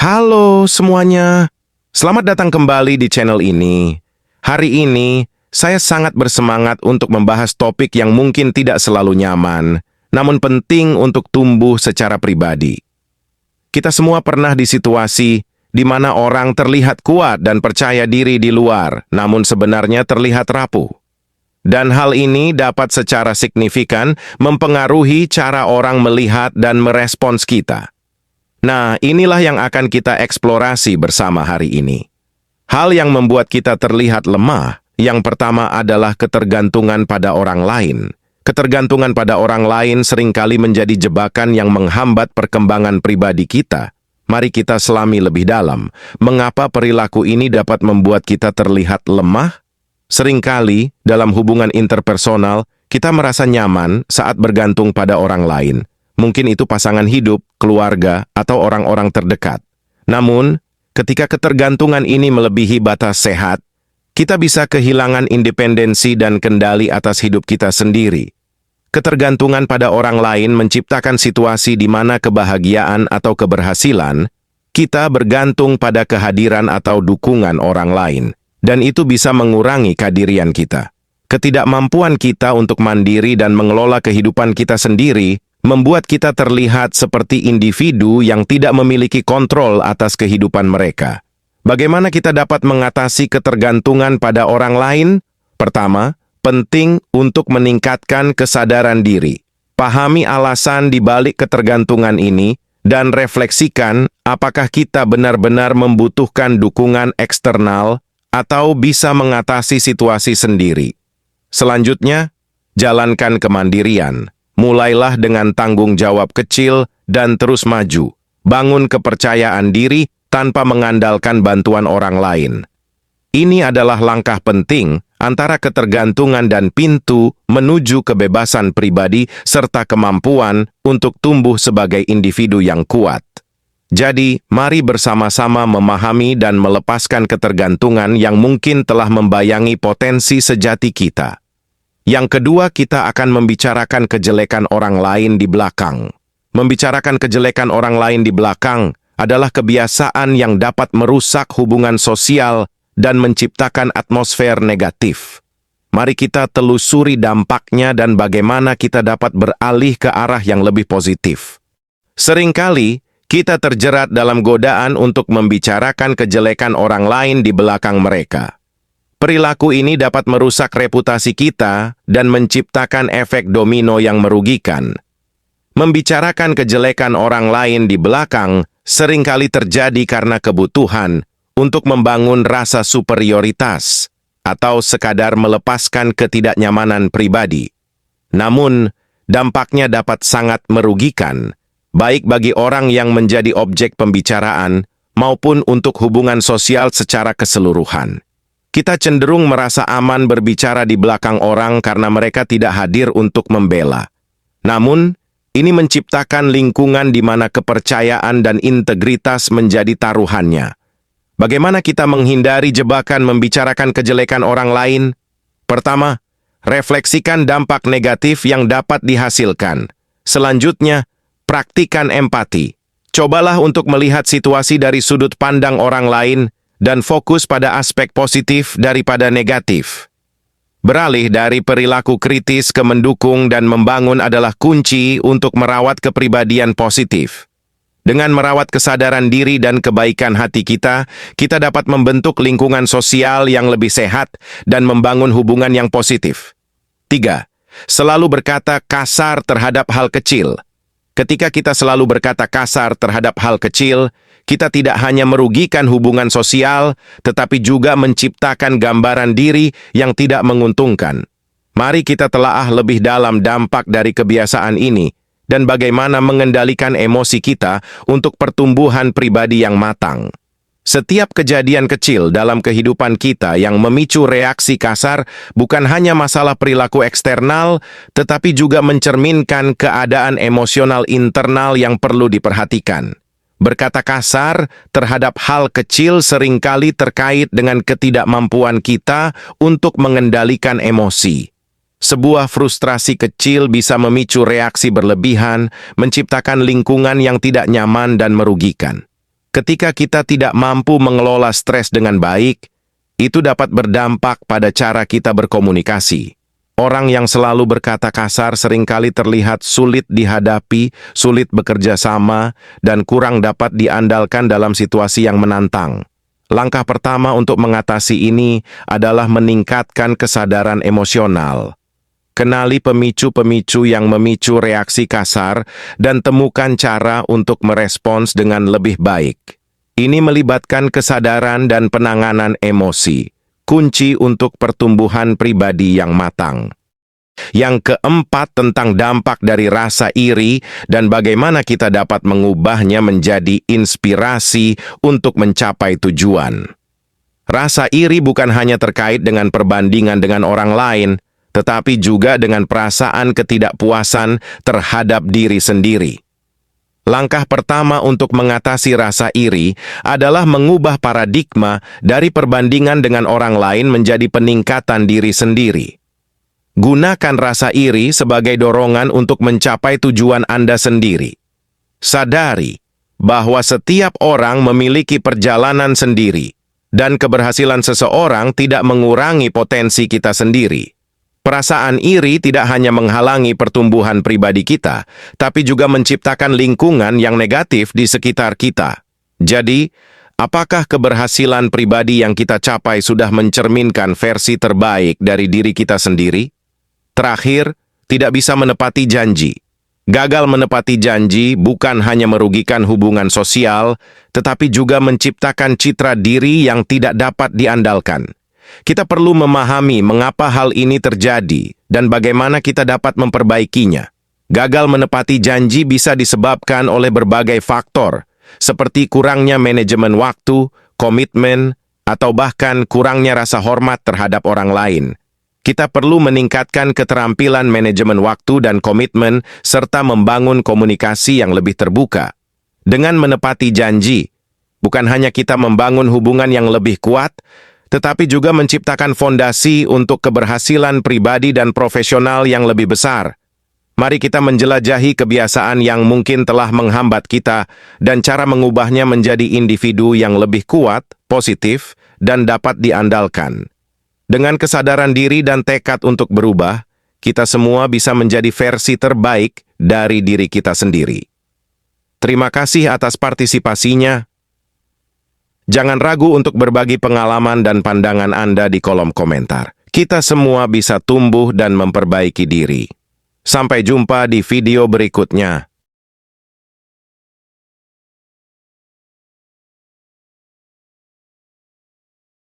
Halo semuanya, selamat datang kembali di channel ini. Hari ini, saya sangat bersemangat untuk membahas topik yang mungkin tidak selalu nyaman, namun penting untuk tumbuh secara pribadi. Kita semua pernah di situasi di mana orang terlihat kuat dan percaya diri di luar, namun sebenarnya terlihat rapuh. Dan hal ini dapat secara signifikan mempengaruhi cara orang melihat dan merespons kita. Nah, inilah yang akan kita eksplorasi bersama hari ini. Hal yang membuat kita terlihat lemah, yang pertama adalah ketergantungan pada orang lain. Ketergantungan pada orang lain seringkali menjadi jebakan yang menghambat perkembangan pribadi kita. Mari kita selami lebih dalam. Mengapa perilaku ini dapat membuat kita terlihat lemah? Seringkali, dalam hubungan interpersonal, kita merasa nyaman saat bergantung pada orang lain. Mungkin itu pasangan hidup, keluarga, atau orang-orang terdekat. Namun, ketika ketergantungan ini melebihi batas sehat, kita bisa kehilangan independensi dan kendali atas hidup kita sendiri. Ketergantungan pada orang lain menciptakan situasi di mana kebahagiaan atau keberhasilan, kita bergantung pada kehadiran atau dukungan orang lain, dan itu bisa mengurangi kehadiran kita. Ketidakmampuan kita untuk mandiri dan mengelola kehidupan kita sendiri membuat kita terlihat seperti individu yang tidak memiliki kontrol atas kehidupan mereka. Bagaimana kita dapat mengatasi ketergantungan pada orang lain? Pertama, penting untuk meningkatkan kesadaran diri. Pahami alasan di balik ketergantungan ini dan refleksikan apakah kita benar-benar membutuhkan dukungan eksternal atau bisa mengatasi situasi sendiri. Selanjutnya, jalankan kemandirian. Mulailah dengan tanggung jawab kecil dan terus maju. Bangun kepercayaan diri tanpa mengandalkan bantuan orang lain. Ini adalah langkah penting antara ketergantungan dan pintu menuju kebebasan pribadi serta kemampuan untuk tumbuh sebagai individu yang kuat. Jadi, mari bersama-sama memahami dan melepaskan ketergantungan yang mungkin telah membayangi potensi sejati kita. Yang kedua, kita akan membicarakan kejelekan orang lain di belakang. Membicarakan kejelekan orang lain di belakang adalah kebiasaan yang dapat merusak hubungan sosial dan menciptakan atmosfer negatif. Mari kita telusuri dampaknya dan bagaimana kita dapat beralih ke arah yang lebih positif. Seringkali, kita terjerat dalam godaan untuk membicarakan kejelekan orang lain di belakang mereka. Perilaku ini dapat merusak reputasi kita dan menciptakan efek domino yang merugikan. Membicarakan kejelekan orang lain di belakang seringkali terjadi karena kebutuhan untuk membangun rasa superioritas atau sekadar melepaskan ketidaknyamanan pribadi. Namun, dampaknya dapat sangat merugikan, baik bagi orang yang menjadi objek pembicaraan maupun untuk hubungan sosial secara keseluruhan. Kita cenderung merasa aman berbicara di belakang orang karena mereka tidak hadir untuk membela. Namun, ini menciptakan lingkungan di mana kepercayaan dan integritas menjadi taruhannya. Bagaimana kita menghindari jebakan membicarakan kejelekan orang lain? Pertama, refleksikan dampak negatif yang dapat dihasilkan. Selanjutnya, praktikan empati. Cobalah untuk melihat situasi dari sudut pandang orang lain dan fokus pada aspek positif daripada negatif. Beralih dari perilaku kritis ke mendukung dan membangun adalah kunci untuk merawat kepribadian positif. Dengan merawat kesadaran diri dan kebaikan hati kita dapat membentuk lingkungan sosial yang lebih sehat dan membangun hubungan yang positif. 3. Selalu berkata kasar terhadap hal kecil. Ketika kita selalu berkata kasar terhadap hal kecil, kita tidak hanya merugikan hubungan sosial, tetapi juga menciptakan gambaran diri yang tidak menguntungkan. Mari kita telaah lebih dalam dampak dari kebiasaan ini dan bagaimana mengendalikan emosi kita untuk pertumbuhan pribadi yang matang. Setiap kejadian kecil dalam kehidupan kita yang memicu reaksi kasar bukan hanya masalah perilaku eksternal, tetapi juga mencerminkan keadaan emosional internal yang perlu diperhatikan. Berkata kasar terhadap hal kecil seringkali terkait dengan ketidakmampuan kita untuk mengendalikan emosi. Sebuah frustrasi kecil bisa memicu reaksi berlebihan, menciptakan lingkungan yang tidak nyaman dan merugikan. Ketika kita tidak mampu mengelola stres dengan baik, itu dapat berdampak pada cara kita berkomunikasi. Orang yang selalu berkata kasar seringkali terlihat sulit dihadapi, sulit bekerja sama, dan kurang dapat diandalkan dalam situasi yang menantang. Langkah pertama untuk mengatasi ini adalah meningkatkan kesadaran emosional. Kenali pemicu-pemicu yang memicu reaksi kasar dan temukan cara untuk merespons dengan lebih baik. Ini melibatkan kesadaran dan penanganan emosi, kunci untuk pertumbuhan pribadi yang matang. Yang keempat, tentang dampak dari rasa iri dan bagaimana kita dapat mengubahnya menjadi inspirasi untuk mencapai tujuan. Rasa iri bukan hanya terkait dengan perbandingan dengan orang lain, tetapi juga dengan perasaan ketidakpuasan terhadap diri sendiri. Langkah pertama untuk mengatasi rasa iri adalah mengubah paradigma dari perbandingan dengan orang lain menjadi peningkatan diri sendiri. Gunakan rasa iri sebagai dorongan untuk mencapai tujuan Anda sendiri. Sadari bahwa setiap orang memiliki perjalanan sendiri, dan keberhasilan seseorang tidak mengurangi potensi kita sendiri. Perasaan iri tidak hanya menghalangi pertumbuhan pribadi kita, tapi juga menciptakan lingkungan yang negatif di sekitar kita. Jadi, apakah keberhasilan pribadi yang kita capai sudah mencerminkan versi terbaik dari diri kita sendiri? Terakhir, tidak bisa menepati janji. Gagal menepati janji bukan hanya merugikan hubungan sosial, tetapi juga menciptakan citra diri yang tidak dapat diandalkan. Kita perlu memahami mengapa hal ini terjadi dan bagaimana kita dapat memperbaikinya. Gagal menepati janji bisa disebabkan oleh berbagai faktor, seperti kurangnya manajemen waktu, komitmen, atau bahkan kurangnya rasa hormat terhadap orang lain. Kita perlu meningkatkan keterampilan manajemen waktu dan komitmen, serta membangun komunikasi yang lebih terbuka. Dengan menepati janji, bukan hanya kita membangun hubungan yang lebih kuat, tetapi juga menciptakan fondasi untuk keberhasilan pribadi dan profesional yang lebih besar. Mari kita menjelajahi kebiasaan yang mungkin telah menghambat kita dan cara mengubahnya menjadi individu yang lebih kuat, positif, dan dapat diandalkan. Dengan kesadaran diri dan tekad untuk berubah, kita semua bisa menjadi versi terbaik dari diri kita sendiri. Terima kasih atas partisipasinya. Jangan ragu untuk berbagi pengalaman dan pandangan Anda di kolom komentar. Kita semua bisa tumbuh dan memperbaiki diri. Sampai jumpa di video berikutnya.